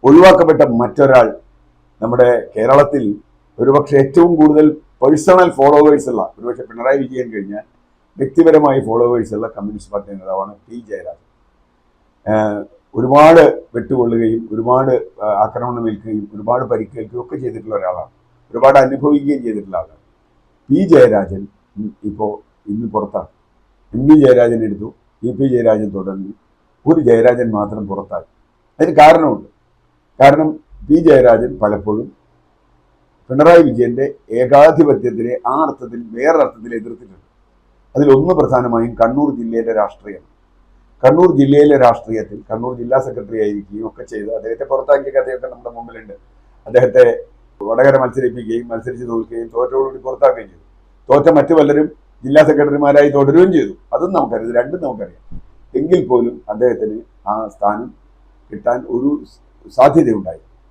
ഒഴിവാക്കപ്പെട്ട മറ്റൊരാൾ നമ്മുടെ കേരളത്തിൽ ഒരുപക്ഷെ ഏറ്റവും കൂടുതൽ പേഴ്സണൽ ഫോളോവേഴ്സ് ഉള്ള, ഒരുപക്ഷെ പിണറായി വിജയൻ കഴിഞ്ഞാൽ വ്യക്തിപരമായി ഫോളോവേഴ്സ് ഉള്ള കമ്മ്യൂണിസ്റ്റ് പാർട്ടി നേതാവാണ് പി ജയരാജൻ. ഒരുപാട് വെട്ടുകൊള്ളുകയും ഒരുപാട് ആക്രമണം ഏൽക്കുകയും ഒരുപാട് പരിക്കേൽക്കുകയും ഒക്കെ ചെയ്തിട്ടുള്ള ഒരാളാണ്, ഒരുപാട് അനുഭവിക്കുകയും ചെയ്തിട്ടുള്ള ആളാണ്. പി ജയരാജൻ ഇന്ന് പുറത്താണ്. എം പി ജയരാജൻ എടുത്തു, ഇ പി ജയരാജൻ തുടർന്നു, ഒരു ജയരാജൻ മാത്രം പുറത്തായി. അതിന് കാരണമുണ്ട്. കാരണം പി ജയരാജൻ പലപ്പോഴും പിണറായി വിജയന്റെ ഏകാധിപത്യത്തിനെ ആ അർത്ഥത്തിൽ വേറൊരർത്ഥത്തിൽ എതിർത്തിട്ടുണ്ട്. അതിലൊന്ന് പ്രധാനമായും കണ്ണൂർ ജില്ലയിലെ രാഷ്ട്രീയം. കണ്ണൂർ ജില്ലയിലെ രാഷ്ട്രീയത്തിൽ കണ്ണൂർ ജില്ലാ സെക്രട്ടറി ആയിരിക്കുകയും ഒക്കെ ചെയ്ത് അദ്ദേഹത്തെ പുറത്താക്കിയ കഥയൊക്കെ നമ്മുടെ മുമ്പിലുണ്ട്. അദ്ദേഹത്തെ വടകര മത്സരിപ്പിക്കുകയും മത്സരിച്ച് തോൽക്കുകയും തോറ്റോടുകൂടി പുറത്താക്കുകയും ചെയ്തു. തോറ്റ മറ്റു പലരും ജില്ലാ സെക്രട്ടറിമാരായി തുടരുകയും ചെയ്തു. അതും നമുക്കറിയാം, രണ്ടും നമുക്കറിയാം. എങ്കിൽ പോലും അദ്ദേഹത്തിന് ആ സ്ഥാനം കിട്ടാൻ ഒരു സാധ്യതയുണ്ടായി.